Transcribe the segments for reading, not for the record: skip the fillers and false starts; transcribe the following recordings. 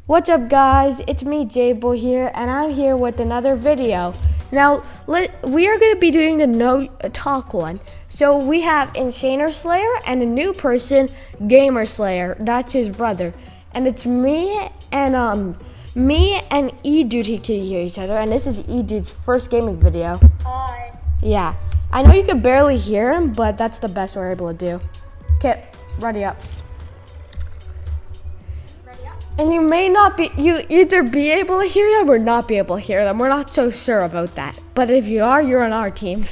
What's up guys, it's me J-Boy here and I'm here with another video. Now we are going to be doing the no talk one. So we have Insaner Slayer and a new person, Gamer Slayer. That's his brother. And it's me and E-Dude. He can hear each other, and this is E-Dude's first gaming video. Hi. Yeah. I know you can barely hear him, but that's the best we're able to do. Okay, ready up. And you may not be, you either be able to hear them or not be able to hear them. We're not so sure about that. But if you are, you're on our team.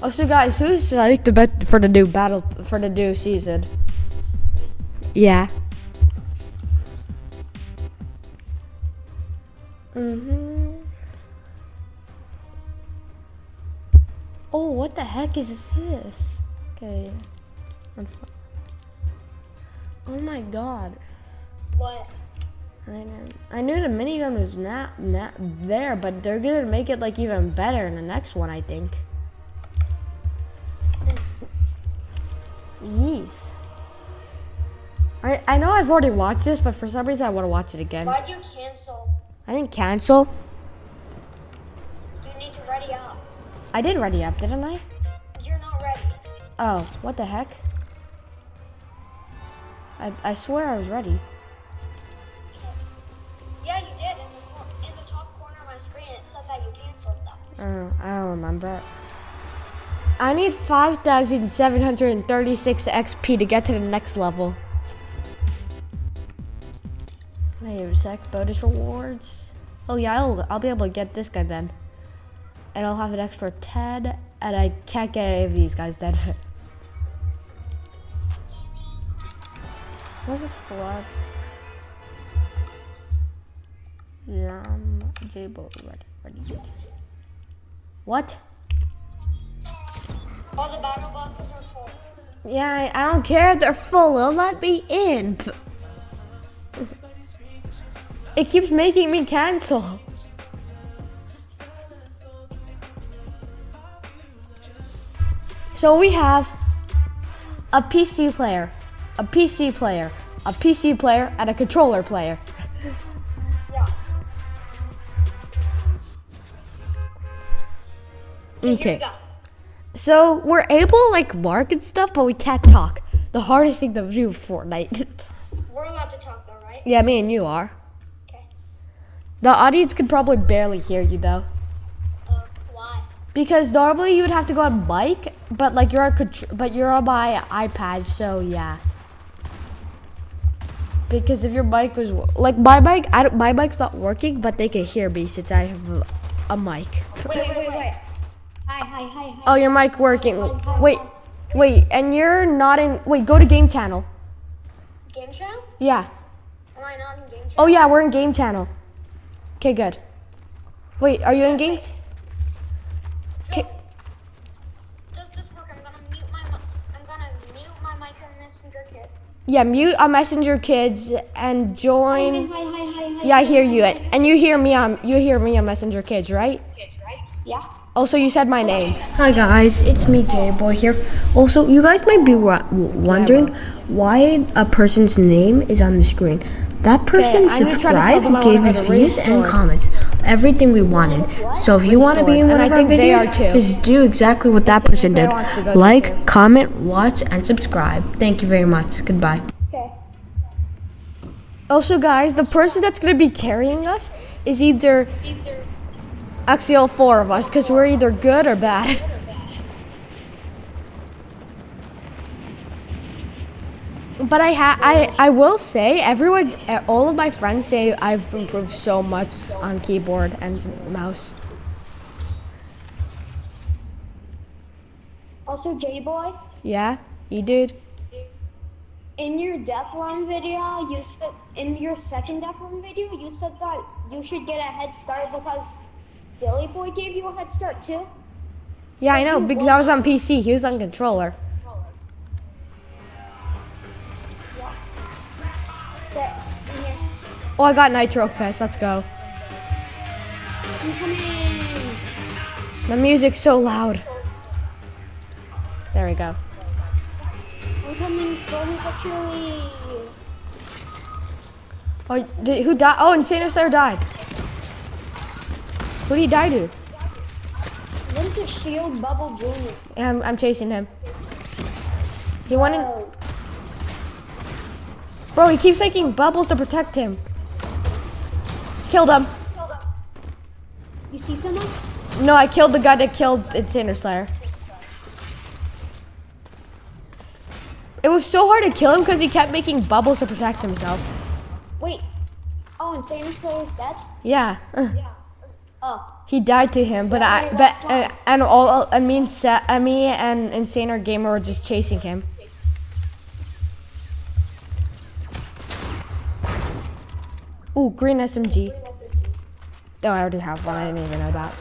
Also guys, who's psyched about for the new battle, for the new season? Yeah. Oh, what the heck is this? Okay. Oh my god. What? I knew the minigun was not there, but they're gonna make it like even better in the next one, I think. Yeesh. I know I've already watched this, but for some reason I want to watch it again. Why'd you cancel? I didn't cancel. You need to ready up. I did ready up, didn't I? You're not ready. Oh, what the heck? I swear I was ready. Yeah, you did. In the top corner of my screen, it said that you canceled that. I don't remember. I need 5,736 XP to get to the next level. Wait a sec, bonus rewards. Oh yeah, I'll be able to get this guy then. And I'll have an extra 10, and I can't get any of these guys then. What's the squad? J-Boy, ready. What? All the battle bosses are full. Yeah, I don't care if they're full. They'll let me in. It keeps making me cancel. So we have a PC player, a PC player, a PC player, and a controller player. Yeah. Here Okay. we go. So we're able to like mark and stuff, but we can't talk. The hardest thing to do for Fortnite. We're allowed to talk though, right? Yeah, me and you are. Okay. The audience could probably barely hear you though. Why? Because normally you would have to go on mic, but like you're on my iPad, so yeah. Because if your mic was like my mic, my mic's not working, but they can hear me since I have a mic. Wait. Hi. Oh, your mic working. Wait, and you're not in. Wait, go to game channel. Game channel? Yeah. Am I not in game channel? Oh yeah, we're in game channel. Okay, good. Wait, are you in game? Okay. Does this work? I'm gonna mute my mic on Messenger Kit. Yeah, mute on Messenger Kids and join. Hi. Yeah, I hear you. And you hear me on Messenger Kids, right? Yeah. Also, you said my name. Hi guys, it's me J-Boy here. Also, you guys might be wondering why a person's name is on the screen. That person subscribed, gave his views and comments, everything we wanted. So if you want to be in one of our videos, just do exactly what that person did. Like, comment, watch, and subscribe. Thank you very much. Goodbye. Okay. Also guys, the person that's going to be carrying us is either actually all four of us, because we're either good or bad. But I will say, all of my friends say I've improved so much on keyboard and mouse. Also, J-Boy, Yeah, you did. in your Death Run video, you said in your second Death Run video, you said that you should get a head start because Dilly Boy gave you a head start too. Yeah, I know, because I was on PC, he was on controller. But in here, Oh, I got Nitro Fest, let's go. I'm coming. The music's so loud. There we go. I'm coming slowly but surely. Oh, who died? Oh, Insane Slayer died. Who did he die to? What is a shield bubble junior? And I'm chasing him. He went in. Oh, Bro, he keeps taking bubbles to protect him. Killed him. you see someone? No, I killed the guy that killed Insane Slayer. It was so hard to kill him because he kept making bubbles to protect himself. Wait. Oh, Insane Slayer's dead? Yeah. Oh. He died to him, but me and Insane Gamer were just chasing him. Ooh, green SMG. Oh, I already have one. I didn't even know that.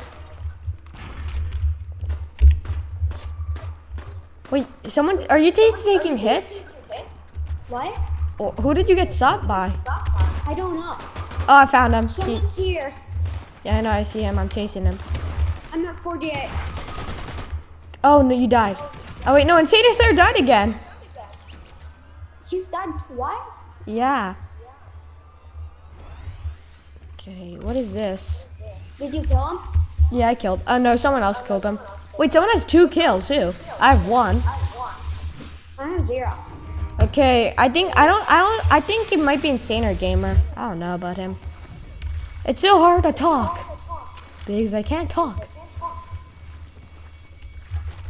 Wait, are you taking hits? What? Or who did you get shot by? I don't know. Oh, I found him. Someone's here. Yeah, I know. I see him. I'm chasing him. I'm at 48. Oh, no, you died. Oh, wait, no, Insane Slayer died again. He's died twice? Yeah. Okay, what is this? Did you kill him? Yeah, I killed. No, someone else killed him. Wait, someone has 2 kills too. I have 1. I have 0. Okay, I think it might be Insane Gamer. I don't know about him. It's so hard to talk because I can't talk.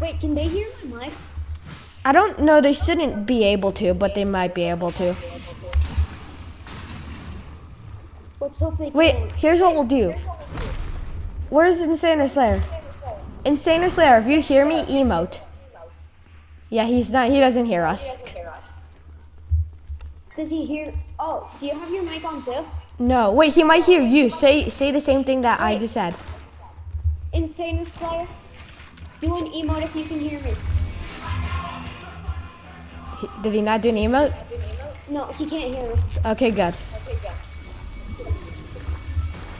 Wait, can they hear my mic? I don't know. They shouldn't be able to, but they might be able to. Let's hope they Wait, can. here's what we'll do. Where's Insane Slayer? Insane Slayer, if you hear me, emote. Yeah, he's not. He doesn't hear us. Does he hear? Oh, do you have your mic on too? No, wait. He might hear you. Say the same thing that I just said. Insane Slayer, do an emote if you can hear me. Did he not do an emote? No, he can't hear me. Okay, good.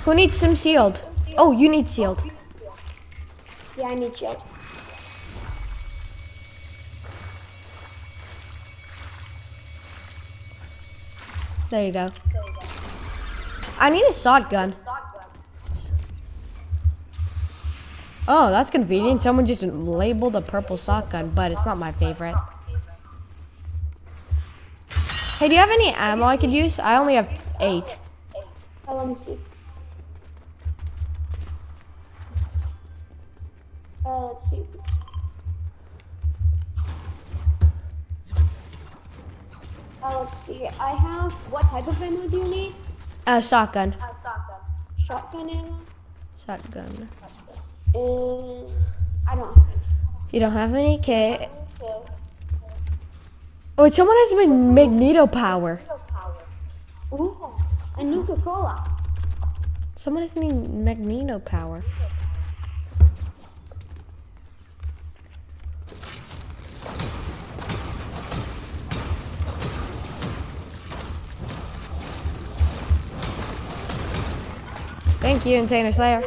Who needs some shield? Oh, you need shield. Yeah, I need shield. There you go. I need a shotgun. Oh, that's convenient. Someone just labeled a purple shotgun, but it's not my favorite. Hey, do you have any ammo I could use? I only have 8. Oh, let me see. Let's see. Let's see. I have. What type of ammo do you need? Shotgun. Shotgun ammo. Shotgun. I don't have any. You don't have any? Okay. Oh, someone has magneto power. Ooh, a Nuka-Cola. Someone has magneto power. Thank you, Insane Slayer.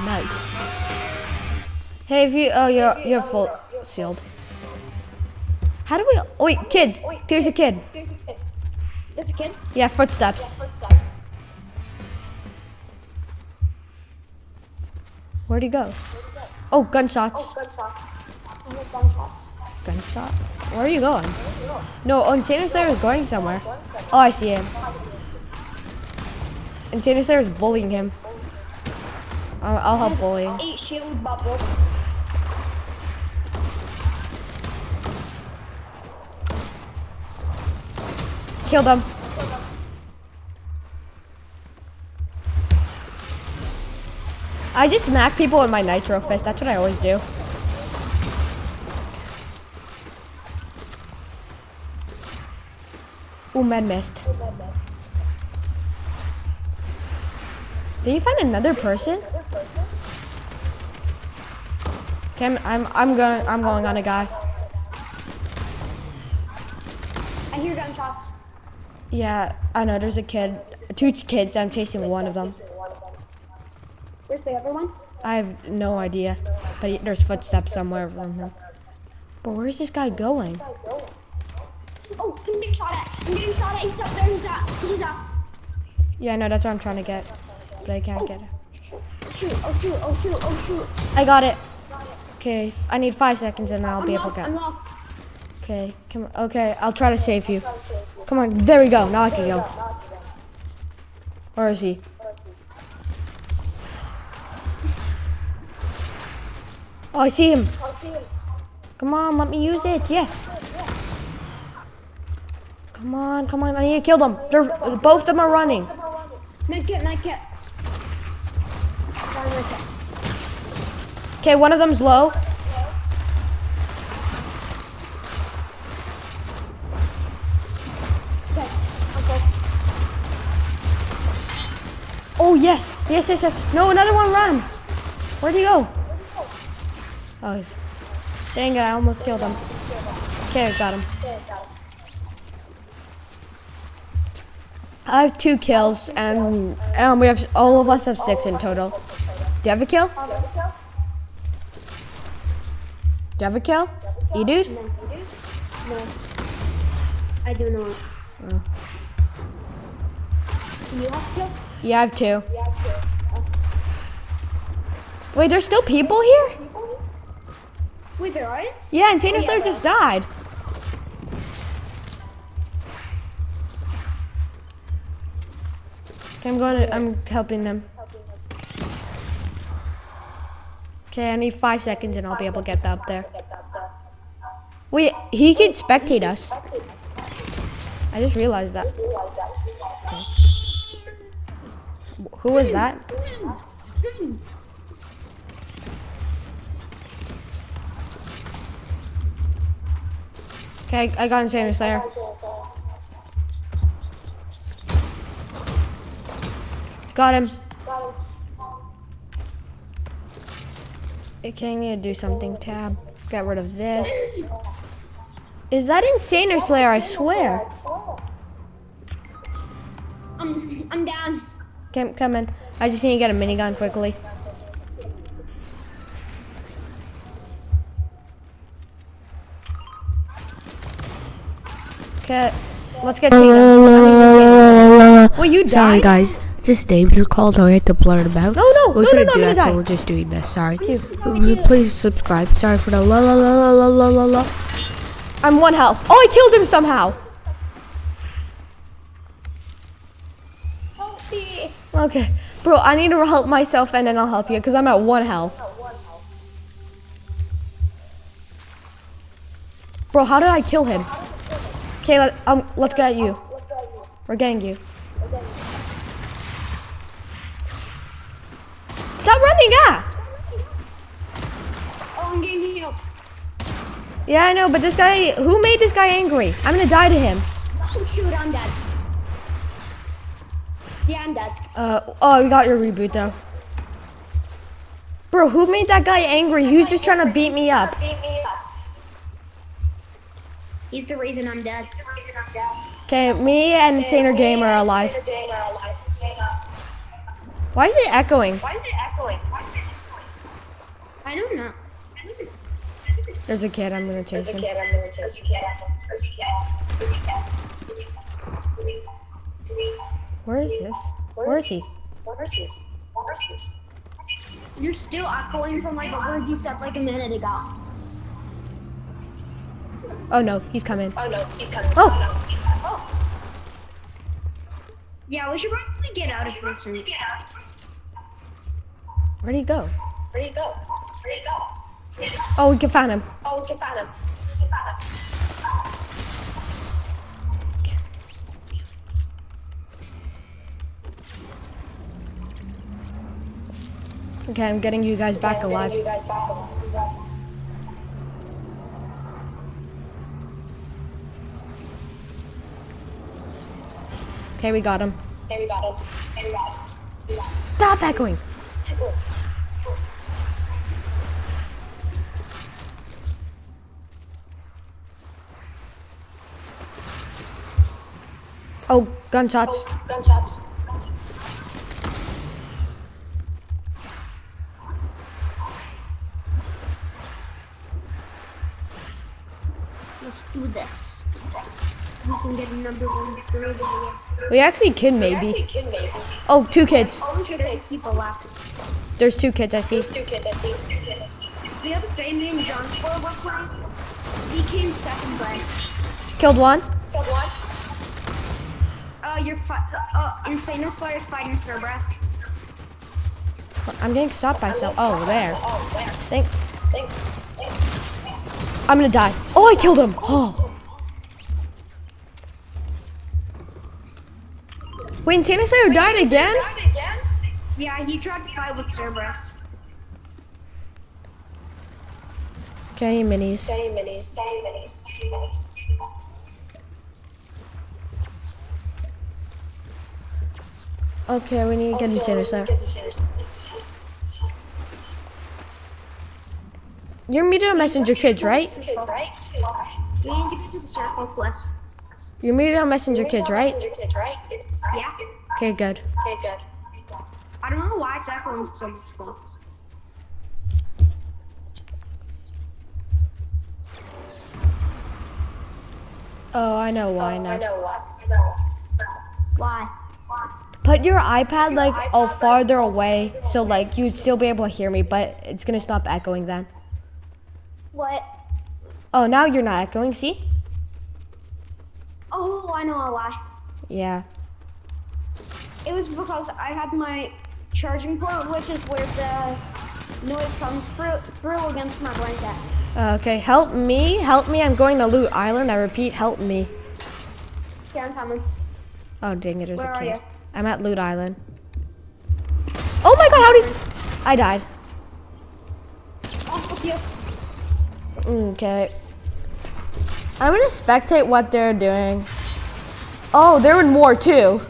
Nice. Hey, if you you're full sealed. How do we? Oh, wait, kids. There's a kid. There's a kid? Yeah, footsteps. Where'd he go? Oh, gunshots. I heard gunshots. Gunshot? Where are you going? No, Insane Slayer is going somewhere. Oh, I see him. Insane Slayer is bullying him. I'll help bully him. 8 shield bubbles. Killed him. I just smack people with my nitro fist. That's what I always do. Ooh, med mist. Did you find another person? Okay, I'm going on a guy. I hear gunshots. Yeah, I know. There's a kid, 2 kids. I'm chasing one of them. Where's the other one? I have no idea, but there's footsteps somewhere from him. But where's this guy going? Oh, I'm getting shot at. He's up there. He's up. Yeah, no, that's what I'm trying to get. But I can't get it. Oh shoot. I got it. Okay, I need 5 seconds and then I'll be able to get I'm it. low. Okay, come on. Okay, I'll try to save you. Come on, there we go. Now I can go. Where is he? Oh, I see him. Come on, let me use it. Yes. Come on. I need to kill them. Both of them are running. Medkit. Okay, one of them's low. Oh, yes. No, another one ran. Where'd he go? Oh, he's... Dang it, I almost killed him. Okay, I got him. I have 2 kills, and all of us have 6 in total. Do you have a kill? E-dude? No. I do not. Oh. Do you have a kill? Yeah, I have 2. Wait, there's still people here? Wait, there are? Yeah, and Saint Slayer just died. Okay, I'm helping them. Okay, I need 5 seconds and I'll be able to get that up there. Wait, he can spectate us. I just realized that. Okay. Who was that? Okay, I got Insane Slayer. Got him. Okay, I need to do something. Tab. Get rid of this. Is that Insane Slayer? I swear. I'm down. Okay, come in. I just need to get a minigun quickly. Okay, let's get Tina. Well, you died? Sorry, guys. This names are called. I have to blur it out. No, we couldn't do that, die. so we're just doing this. Sorry. You. Please subscribe. Sorry for the la la la la la la la. I'm 1 health. Oh, I killed him somehow. Help me. Okay, bro, I need to help myself and then I'll help you because I'm at 1 health. Bro, how did I kill him? Okay, let's get you. We're getting you. Stop running, Oh, I'm getting healed. Yeah, I know, but this guy, who made this guy angry? I'm gonna die to him. Oh, shoot, I'm dead. Yeah, I'm dead. Oh, we got your reboot though. Bro, who made that guy angry? He was just trying to beat me up. He's the reason I'm dead. Okay, me and Saner Game are alive. Why is it echoing? I don't know. There's a kid, I'm gonna chase him. Where is this? Where is he? You're still echoing from like a word you said like a minute ago. Oh no, he's coming. Oh. Yeah, we should probably get out of here soon. Where'd he go? Oh, we can find him. Okay, I'm getting you guys back alive. Okay, we got him. Stop echoing. Oh, gunshots. Let's do this. We can get a number one through the video. We actually can maybe. Oh, 2 kids. Oh, should I keep a lap? There's 2 kids I see. We have the same name, John Spore, we're playing. He came second place. Killed 1. Insane Slayer's fighting Cerberus. I'm getting shot by some. Oh, there. Think. I'm gonna die. Oh, I killed him. Oh. Wait, Insane Slayer died again? Yeah, he tried to fight with Cerberus. Okay, minis. Okay, we need to get Insane Slayer. You're meeting on Messenger Kids, right? We need to get to the circle quest. You're meeting on Messenger Kids, right? Yeah. Okay, good. I don't know why it's echoing so much. Oh, I know why now. Why? Put your iPad like all farther away so like you'd still be able to hear me, but it's gonna stop echoing then. What? Oh, now you're not echoing, see? Oh, I know why. Yeah. It was because I had my charging port, which is where the noise comes through against my blanket. Okay, help me, I'm going to Loot Island. I repeat, help me. Okay, I'm coming. Oh, dang it, there's Where a are kid. you? I'm at Loot Island. Oh my god, how did... I died. Oh, fuck you. Okay. I'm gonna spectate what they're doing. Oh, there were more too.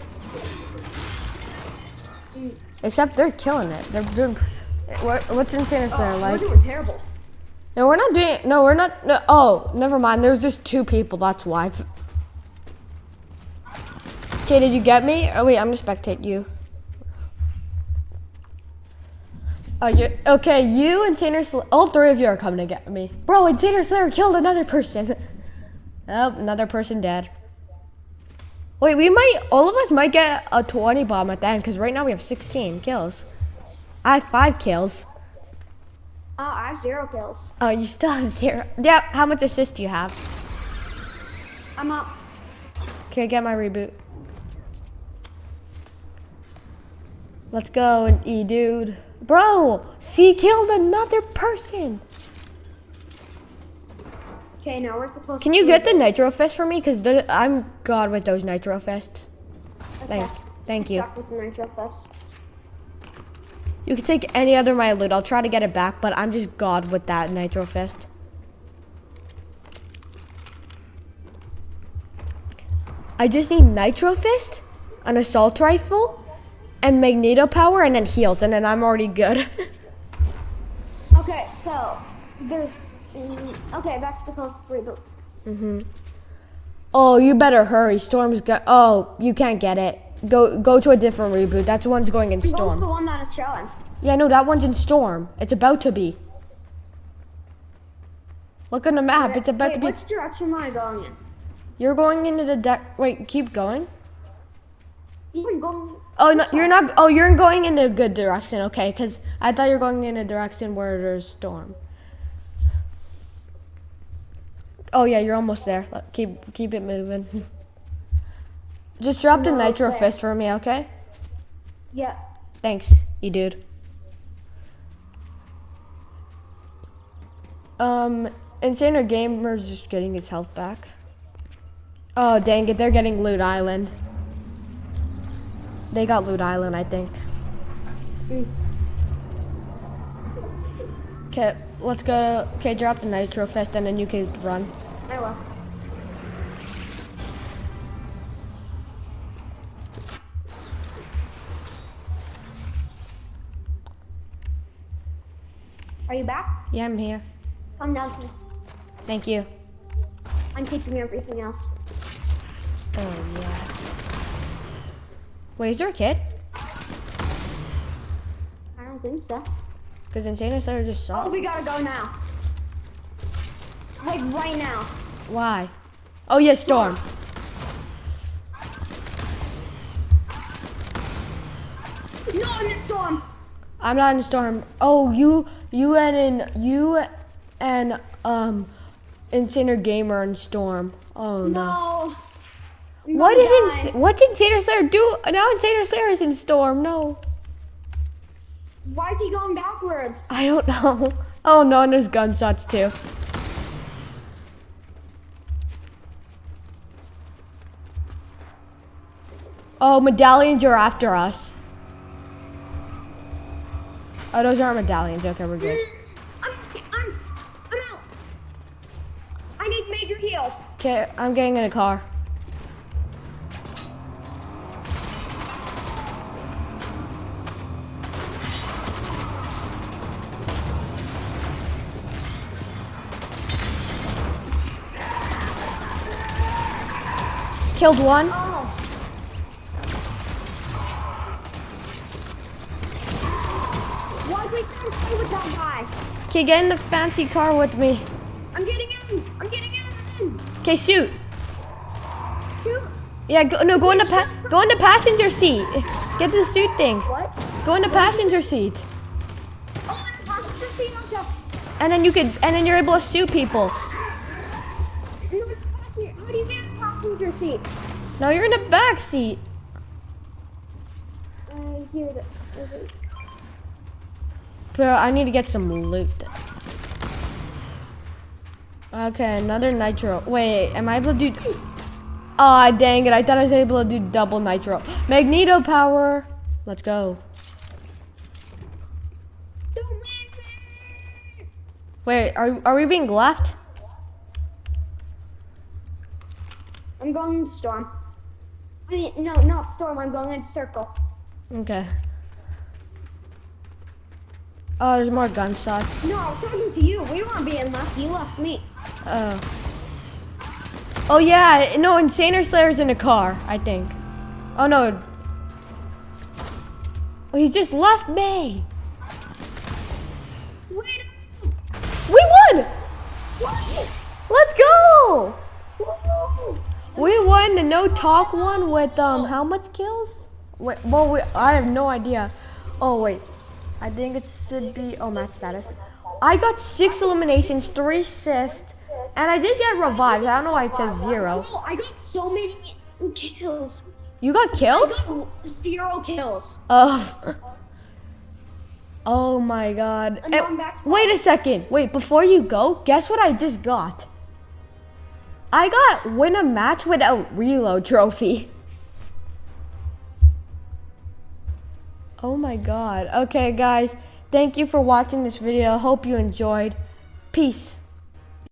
Except they're killing it. They're doing... What's Insane Slayer like? We're doing terrible. No, we're not doing... No, we're not... No, oh, never mind. There's just 2 people. That's why. Okay, did you get me? Oh, wait. I'm going to spectate you. Oh, okay, you and Insane Slayer... All 3 of you are coming to get me. Bro, Insane Slayer killed another person. Oh, another person dead. Wait, we might... All of us might get a 20 bomb at the end, because right now we have 16 kills. I have 5 kills. I have 0 kills. Oh, you still have 0. Yeah, how much assist do you have? I'm up. Okay, get my reboot. Let's go, dude. Bro, C killed another person. Okay, now where's the closest? Can you get the Nitro Fist for me? Because I'm god with those Nitro Fists. Okay. Thank you. Suck with the Nitro Fist. You can take any other of my loot. I'll try to get it back, but I'm just god with that Nitro Fist. I just need Nitro Fist, an Assault Rifle, and Magneto Power, and then heals, and then I'm already good. Okay, so there's... okay, that's the closest reboot. Oh, you better hurry. Storm's got... Oh, you can't get it. Go to a different reboot. That's the one's going in What's the Storm. one that is showing? Yeah, no, that one's in Storm. It's about to be. Look on the map. It's about to be. Which direction am I going in? You're going into the deck. Wait, keep going. You're going... Oh, no, you're not. Oh, you're going in a good direction. Okay, because I thought you're going in a direction where there's Storm. Oh, yeah, you're almost there. Keep it moving. Just drop the Nitro Fist for me, okay? Yeah. Thanks, you dude. Insane Gamer's just getting his health back. Oh, dang it, they're getting Loot Island. They got Loot Island, I think. Okay, let's go. Okay, drop the Nitro Fist and then you can run. I will. Are you back? Yeah, I'm here. Come down to me. Thank you. I'm keeping everything else. Oh, yes. Wait, is there a kid? I don't think so. Because Insane Slayer just saw. Oh, we gotta go now. Like right now. Why? Oh yeah, Storm. No, I'm in Storm. I'm not in Storm. Oh, you and Insaner Gamer and Storm. Oh no. No. I'm gonna die. What's Insaner Slayer do? Now Insaner Slayer is in Storm. No. Why is he going backwards? I don't know. Oh no, and there's gunshots too. Oh, medallions are after us. Oh, those aren't medallions. Okay, we're good. I'm out. I need major heals. Okay, I'm getting in a car. Killed one. Oh. Why did we start fighting with that guy? Okay, get in the fancy car with me. I'm getting in. I'm getting in. Okay, shoot. Shoot. Yeah, go in the passenger seat. Get the suit thing. What? Go in the passenger seat. Oh, in the passenger seat. Okay. And then you're able to shoot people. No, in the passenger. How do you get in the passenger seat? No, you're in the back seat. Here. Is it? Bro, I need to get some loot. Okay, another nitro. Wait, am I able to do... Aw, dang it. I thought I was able to do double nitro. Magneto power. Let's go. Don't leave me. Wait, are we being left? I'm going into Storm. No, not Storm. I'm going into Circle. Okay. Oh, there's more gunshots. No, I was talking to you. We weren't being left. You left me. Oh. Oh yeah, no, Insaner Slayer's in a car, I think. Oh no. Oh, he just left me. Wait. We won! What? Let's go! Whoa. We won the no talk one with how much kills? Wait, well, I have no idea. Oh wait, I think it should be match status. I got 6 eliminations, 3 assists, and I did get revived. I don't know why it says 0. Oh, I got so many kills. You got I kills? got 0 kills. Oh. Oh my god. I'm going back to Wait a second. Wait, before you go, guess what I just got? I got win a match without reload trophy. Oh my god. Okay, guys. Thank you for watching this video. Hope you enjoyed. Peace.